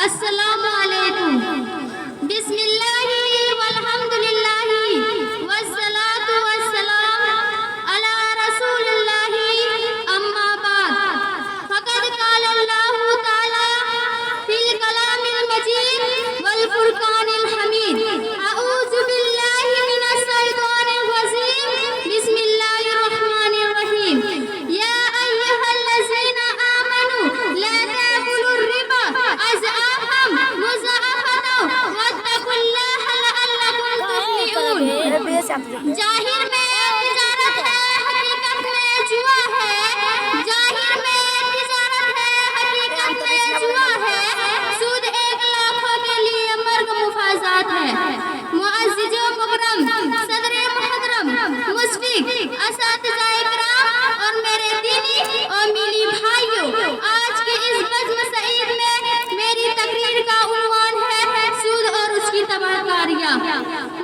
السلام علیکم۔ بسم اللہ والحمد للہ والصلاة والسلام علی رسول اللہ، اما بعد فقد قال اللہ تعالی فی الکلام المجید والفرقان الحمید، اعوذ باللہ من الشیطان الرجیم، بسم اللہ الرحمن الرحیم۔ یا ایہا الذین آمنوا لا تأکلوا الربا اضعافا مضاعفة واتقوا اللہ لعلکم تفلحون۔ ظاہر میں تجارت ہے، حقیقت میں جوا ہے۔ ظاہر میں تجارت ہے، حقیقت میں جوا ہے۔ سود 1 لاکھوں کے لیے مرگ مفازات ہے۔ معزز و مکرم صدر محترم مشفق اساتذہ اکرام اور میرے دینی اور ملی بھائیوں، آج کے اس بزم سعید میں میری تقریر کا عنوان ہے سود اور اس کی تباہ کاریاں۔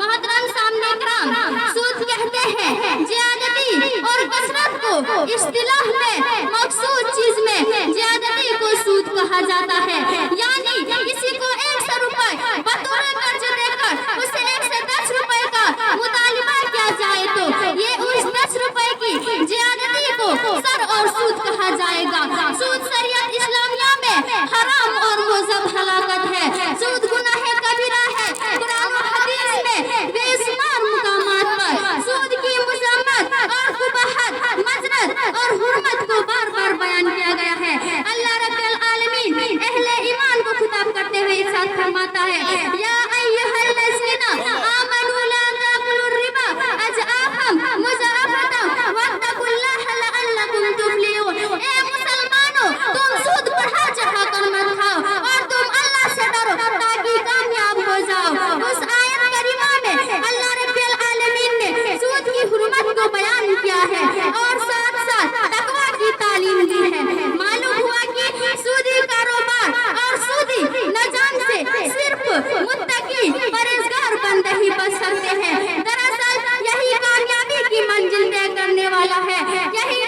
محترم سامنے اکرام، سود کہتے ہیں زیادتی اور کثرت کو۔ اصطلاح میں مقصود چیز میں زیادتی کو سود کہا جاتا ہے، یعنی کسی کو 100 روپے بطور قرض دے کر اسے 110 روپے کا مطالبہ کیا جائے تو یہ اس 10 روپے کی زیادتی کو سر اور سود کہا جائے گا۔ سود شریعت اسلامیہ میں حرام اور مذہب ہلاکت ہے۔ سود گناہ کبیرہ ہے۔ قرآن و حدیث میں بے شمار مقامات پر سود کی مذمت اور قباحت، مذرت اور حرمت کو بار بار بیان کیا گیا ہے۔ اللہ رب العالمین اہل ایمان کو خطاب کرتے ہوئے ارشاد فرماتا ہے، یا ایھا الذین آمنوا لا تأکلوا الربا اضعافا مضاعفة واتقوا اللہ لعلکم تفلحون۔ اے مسلمانوں، تم سود بڑھا چڑھا کر مت کھاؤ اور تم اللہ سے ڈرو تاکہ کامیاب ہو جاؤ۔ اس آیت کریمہ میں اللہ رب العالمین نے سود کی حرمت کو بیان کیا ہے اور ساتھ ساتھ تقویٰ کی تعلیم دی ہے۔ معلوم ہوا کہ سودی کاروبار اور سودی نظام سے صرف متقی پرہیزگار بندے ہی بچ سکتے ہیں۔ دراصل یہی کامیابی کی منزل طے کرنے والا ہے۔ یہی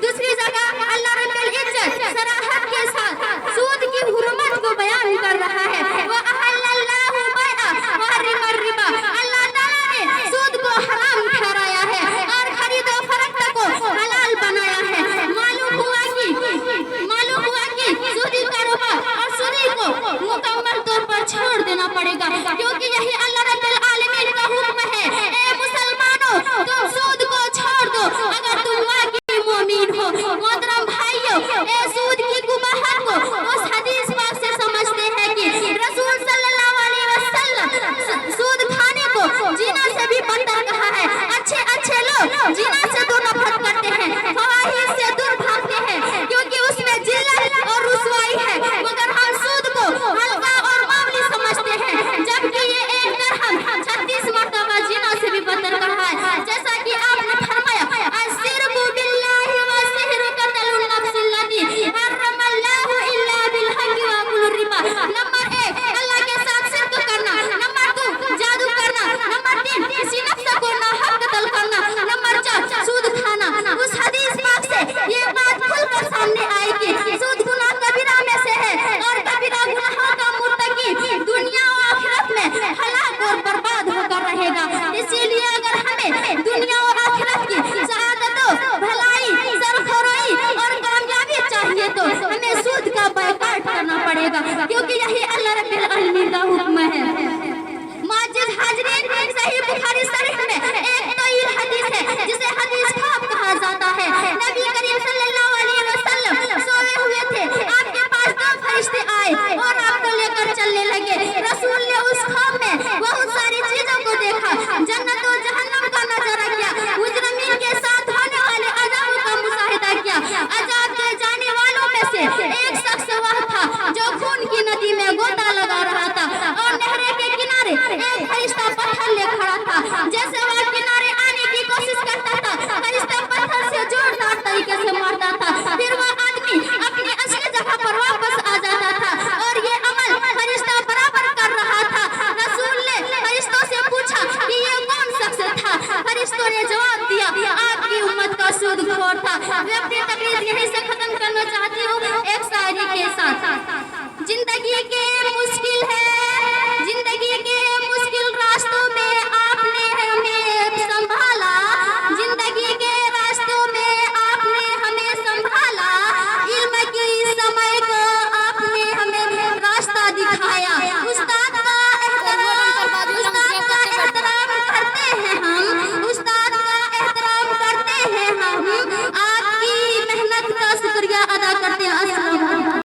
دوسری جگہ اللہ رب العزت صراحت کے ساتھ سود کی حرمت کو بیان کر رہا ہے، وَأَحَلَّ اللَّهُ الْبَيْعَ وَحَرَّمَ الرِّبَا۔ اللہ تعالیٰ نے سود کو حرام ٹھہرایا ہے اور خرید و فروخت کو حلال بنایا ہے۔ معلوم ہوا کہ سودی کاروبار اور سودی کو مکمل طور پر چھوڑ دینا پڑے گا، کیونکہ یہی اللہ رب العالمین کا حکم ہے۔ اے مسلمانوں، تم سود کو چھوڑ دو اگر تم واقعی مومن ہو۔ محترم بھائیوں، اے سود کی قباحت کو اس حدیث پاک سے سمجھتے ہیں کہ رسول صلی اللہ علیہ وسلم سود کھانے کو زنا سے بھی بدتر کہا ہے۔ اچھے لوگ زنا سے تو نفرت کرتے ہیں، فواحش سے دور بھاگتے ہیں کیونکہ اس میں ذلت اور رسوائی ہے، مگر ہم سود کو ہلکا اور معمولی سمجھتے ہیں، جبکہ یہ 1 درہم 36 مرتبہ زنا سے بھی بدتر کہا ہے۔ جیسا کہ آپ نے فرمایا، الشرک باللہ والسحر قتل النفس التي حرم اللہ الا بالحق واکل الربا۔ نمبر 1 اللہ کے ساتھ شرک کرنا، نمبر 2 جادو کرنا، نمبر 3 کسی نفس کو ناحق قتل کرنا، نمبر 4 سود کھانا۔ اس حدیث پاک سے یہ بات کھل کر سامنے آئی کہ سود گناہ کبیرہ میں سے ہے اور کبیرہ گناہوں کا مرتکب دنیا و آخرت میں ہلاک اور برباد ہو کر رہے گا۔ اسی لیے اگر ہمیں دنیا و آخرت کی سعادت و بھلائی، سرخروئی اور کامیابی چاہیے تو ہمیں سود کا بائیکاٹ کرنا پڑے گا، کیونکہ